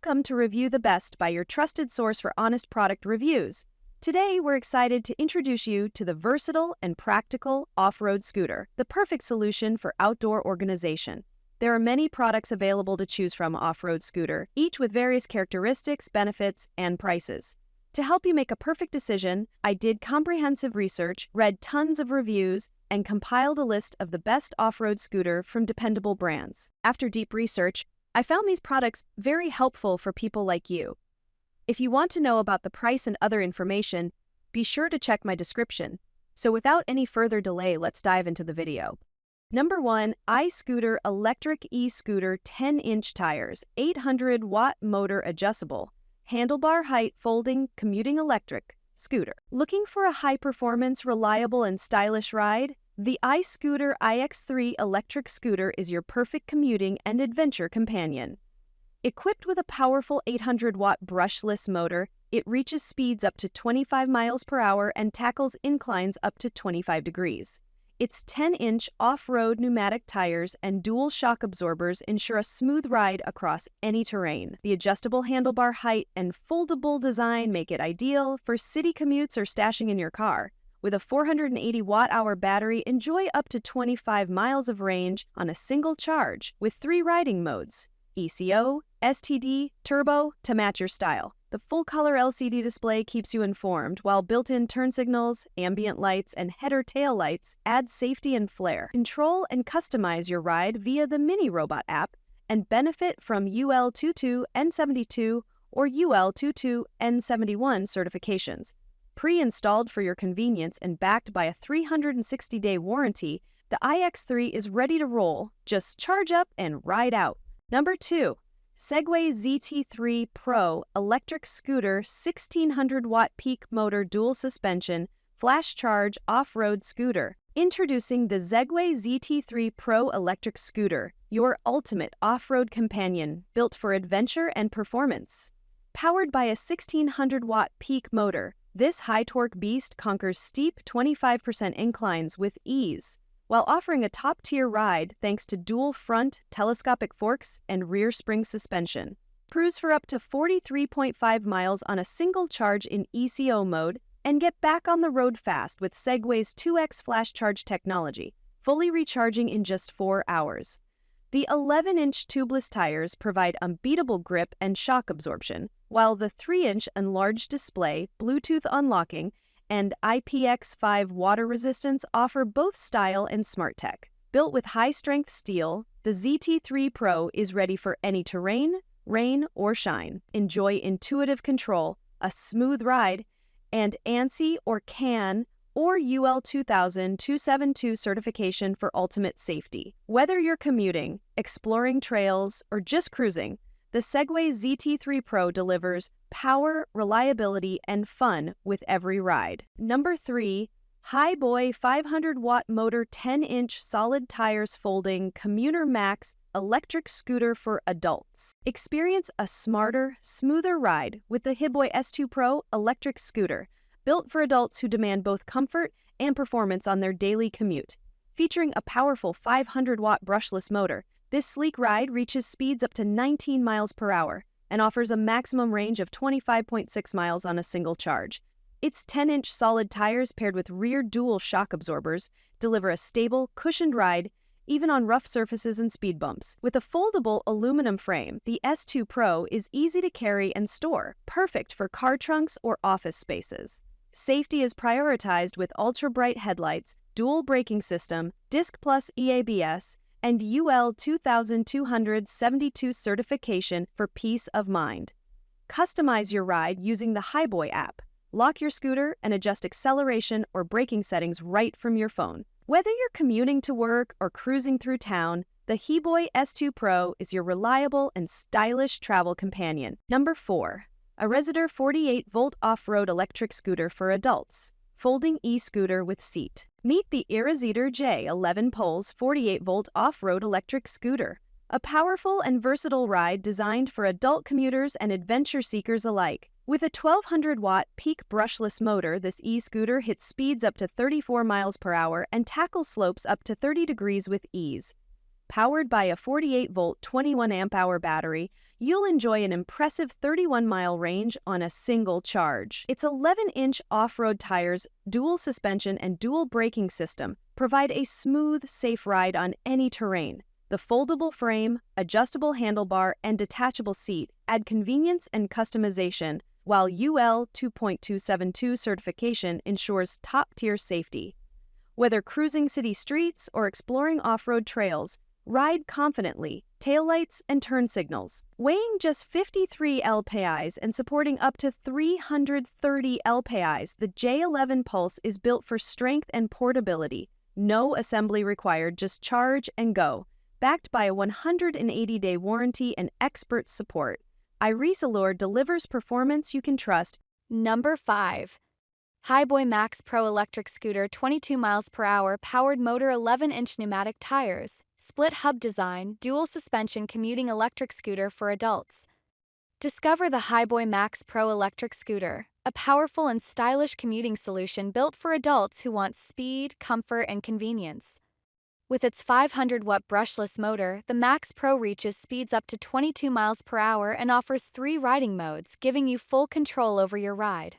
Welcome to Review the Best by your trusted source for honest product reviews. Today, we're excited to introduce you to the versatile and practical off-road scooter, the perfect solution for outdoor organization. There are many products available to choose from off-road scooter, each with various characteristics, benefits, and prices. To help you make a perfect decision, I did comprehensive research, read tons of reviews, and compiled a list of the best off-road scooter from dependable brands. After deep research, I found these products very helpful for people like you. If you want to know about the price and other information, be sure to check my description. So without any further delay, let's dive into the video. Number 1, iScooter Electric E-Scooter 10-inch tires, 800-watt motor adjustable, handlebar height folding commuting electric scooter. Looking for a high-performance, reliable, and stylish ride? The iScooter iX3 electric scooter is your perfect commuting and adventure companion. Equipped with a powerful 800-watt brushless motor, it reaches speeds up to 25 miles per hour and tackles inclines up to 25 degrees. Its 10-inch off-road pneumatic tires and dual shock absorbers ensure a smooth ride across any terrain. The adjustable handlebar height and foldable design make it ideal for city commutes or stashing in your car. With a 480 watt-hour battery, enjoy up to 25 miles of range on a single charge with 3 riding modes: ECO, STD, Turbo to match your style. The full-color LCD display keeps you informed, while built-in turn signals, ambient lights, and header tail lights add safety and flair. Control and customize your ride via the Mini Robot app and benefit from UL22N72 or UL22N71 certifications. Pre-installed for your convenience and backed by a 360-day warranty, the iX3 is ready to roll. Just charge up and ride out. Number 2. Segway ZT3 Pro electric scooter 1600-watt peak motor dual suspension flash charge off-road scooter. Introducing the Segway ZT3 Pro electric scooter, your ultimate off-road companion built for adventure and performance. Powered by a 1600-watt peak motor, this high-torque beast conquers steep 25% inclines with ease, while offering a top-tier ride thanks to dual front telescopic forks and rear spring suspension. Cruise for up to 43.5 miles on a single charge in ECO mode and get back on the road fast with Segway's 2X flash charge technology, fully recharging in just 4 hours. The 11-inch tubeless tires provide unbeatable grip and shock absorption, while the 3-inch enlarged display, Bluetooth unlocking, and IPX5 water resistance offer both style and smart tech. Built with high-strength steel, the ZT3 Pro is ready for any terrain, rain, or shine. Enjoy intuitive control, a smooth ride, and ANSI or CAN or UL2272 certification for ultimate safety. Whether you're commuting, exploring trails, or just cruising, the Segway ZT3 Pro delivers power, reliability, and fun with every ride. Number 3. Hiboy 500-watt motor 10-inch solid tires folding Commuter Max electric scooter for adults. Experience a smarter, smoother ride with the Hiboy S2 Pro electric scooter, built for adults who demand both comfort and performance on their daily commute. Featuring a powerful 500-watt brushless motor, this sleek ride reaches speeds up to 19 miles per hour and offers a maximum range of 25.6 miles on a single charge. Its 10-inch solid tires paired with rear dual shock absorbers deliver a stable, cushioned ride even on rough surfaces and speed bumps. With a foldable aluminum frame, the S2 Pro is easy to carry and store, perfect for car trunks or office spaces. Safety is prioritized with ultra-bright headlights, dual braking system, Disc Plus EABS, and UL2272 certification for peace of mind. Customize your ride using the Hiboy app. Lock your scooter and adjust acceleration or braking settings right from your phone. Whether you're commuting to work or cruising through town, the Hiboy S2 Pro is your reliable and stylish travel companion. Number 4. Irezeder 48-volt off-road electric scooter for adults. Folding e-scooter with seat. Meet the Irezeder J1 Pulse 48-volt off-road electric scooter, a powerful and versatile ride designed for adult commuters and adventure seekers alike. With a 1200-watt peak brushless motor, this e-scooter hits speeds up to 34 miles per hour and tackles slopes up to 30 degrees with ease. Powered by a 48-volt 21-amp-hour battery, you'll enjoy an impressive 31-mile range on a single charge. Its 11-inch off-road tires, dual suspension, and dual braking system provide a smooth, safe ride on any terrain. The foldable frame, adjustable handlebar, and detachable seat add convenience and customization, while UL 2.272 certification ensures top-tier safety. Whether cruising city streets or exploring off-road trails, ride confidently, taillights and turn signals. Weighing just 53 lpis and supporting up to 330 lpis, the J1 Pulse is built for strength and portability. No assembly required, just charge and go. Backed by a 180-day warranty and expert support, Irezeder delivers performance you can trust. Number 5. Hiboy Max Pro electric scooter, 22 miles per hour, powered motor, 11-inch pneumatic tires, split hub design, dual suspension commuting electric scooter for adults. Discover the Hiboy Max Pro electric scooter, a powerful and stylish commuting solution built for adults who want speed, comfort, and convenience. With its 500-watt brushless motor, the Max Pro reaches speeds up to 22 miles per hour and offers 3 riding modes, giving you full control over your ride.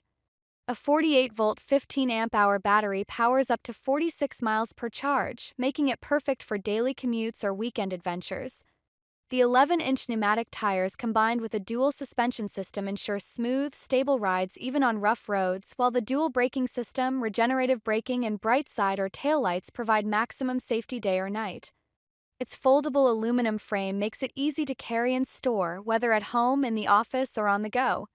A 48-volt 15-amp-hour battery powers up to 46 miles per charge, making it perfect for daily commutes or weekend adventures. The 11-inch pneumatic tires combined with a dual suspension system ensure smooth, stable rides even on rough roads, while the dual braking system, regenerative braking, and bright side or tail lights provide maximum safety day or night. Its foldable aluminum frame makes it easy to carry and store, whether at home, in the office, or on the go.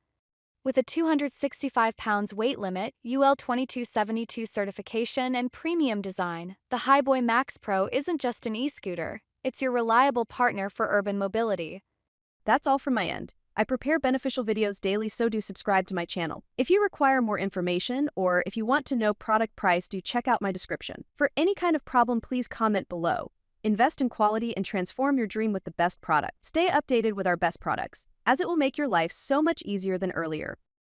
With a 265 pounds weight limit, UL 2272 certification, and premium design, the Hiboy Max Pro isn't just an e-scooter. It's your reliable partner for urban mobility. That's all from my end. I prepare beneficial videos daily, so do subscribe to my channel. If you require more information or if you want to know product price, do check out my description. For any kind of problem, please comment below. Invest in quality and transform your dream with the best product. Stay updated with our best products, as it will make your life so much easier than earlier.